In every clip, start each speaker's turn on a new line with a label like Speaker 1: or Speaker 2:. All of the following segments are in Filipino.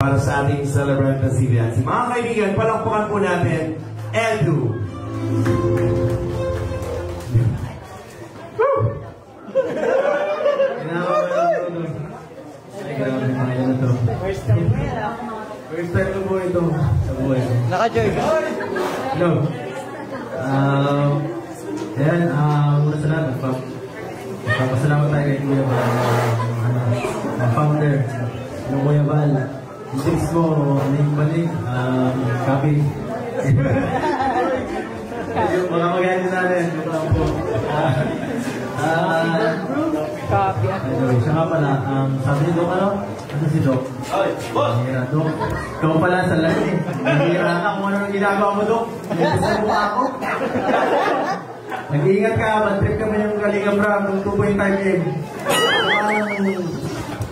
Speaker 1: Para sa ating celebrant na si Nancy. Mga kaibigan, palakpakan po natin, Edu.
Speaker 2: First time ko po ito sa buhay.
Speaker 3: Naka-joy.
Speaker 2: Hello. Ayan, muna sa lahat. Papasalamat tayo kay Kuya Bal, ang founder ng Kuya Bal. Yung tips mo, name balik, copy. Mga magaling natin.
Speaker 3: Copy.
Speaker 2: Siya nga pala, sabi ni Dok, ano si Dok? Mahira, Dok. Ikaw pala sa lahat eh. Mahira ka kung ano ang ginagawa mo, Dok. Sa mukha ako. Nag-iingat ka, bad-trip ka man yung Kalinga Bram ng 2.5M.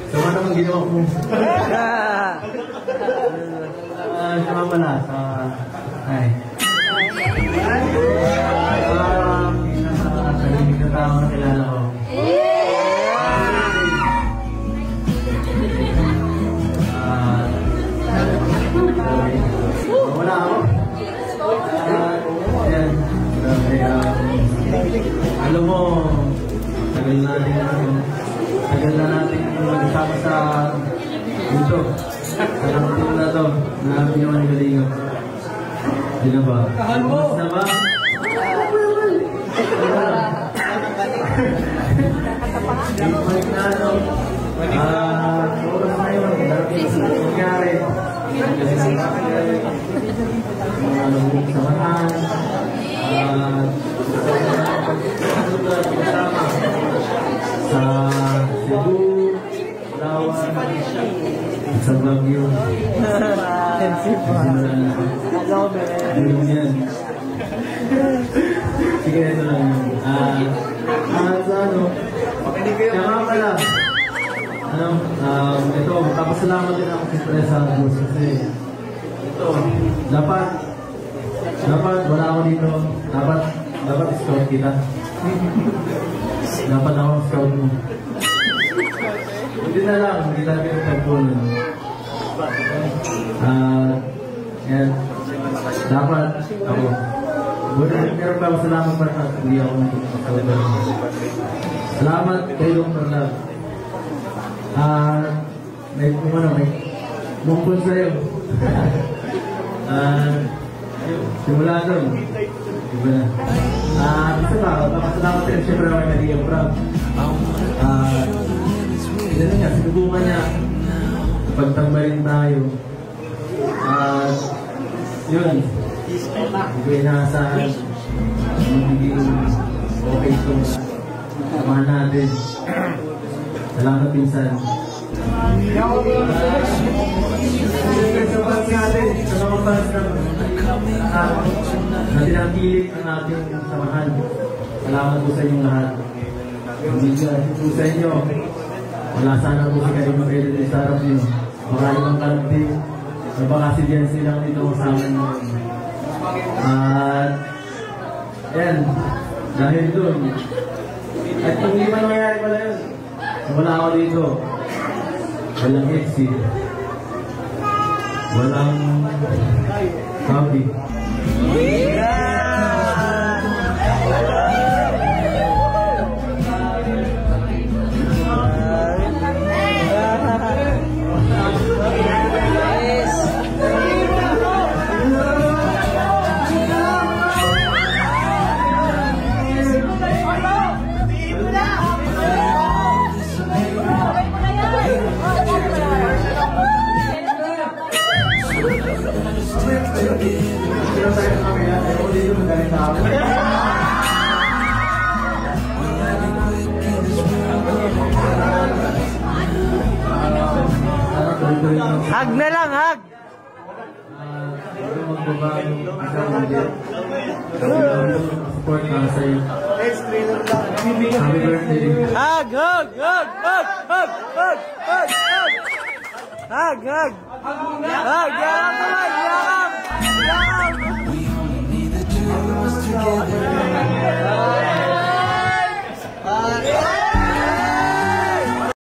Speaker 2: Sama naman ginawa mo. Siya nga pala, ay. Pinaka-kalimig na tao na kilala ko. Wala ako. Ayan. Alam mo, tagal na natin magsama sa dito. Sa team na to, na ginawa ni Kalinga. Hindi na ba? Kamas na ba? Balik na ano. Oras na yun. Nangyari. Mga lumuk sa mahan. Sa Cebu, Palawan, sa Baguio. Ayun yan. Sige, ito lang yun. Sa ano, kaya nga pala, ito, magpapasalamat din ako siyempre sa Diyos kasi ito, dapat wala ako dito, dapat scout kita. Dapat ako scout mo. Hindi na lang, hindi na lang pagpunan. Yan, dapat ako. Pero salamat pa sa hindi ako nagpapasalamat. Salamat kay Dr. Love. May bungkol sa'yo. Simula doon. Diba na? Isa ba? Papasalamat rin siyempre ako kay Kalinga Bram. Yan nga, sinubukan niya. Pagtambarin tayo. Yun. Hindi ko inaasahan. Magiging okay itong samahan natin. Salamat pinsan. Na tinangkilik ang ating samahan. Salamat po sa inyong lahat. Hindi po sa inyo. Wala sana po si Kalinga Bram sa harap nyo. Maraming ang kalabdi. Baka si Jensi lang dito sa amin. At yan, dahil doon, at kung hindi man nangyayari pala yun, wala ako dito. Walang exit. Walang copy.
Speaker 3: Hug na lang, hug!
Speaker 2: Support na sa'yo. Happy birthday.
Speaker 3: Hug, hug, hug, hug, hug, hug, hug, hug! Hug, hug! Hug, yakap naman, yakap! Yakap!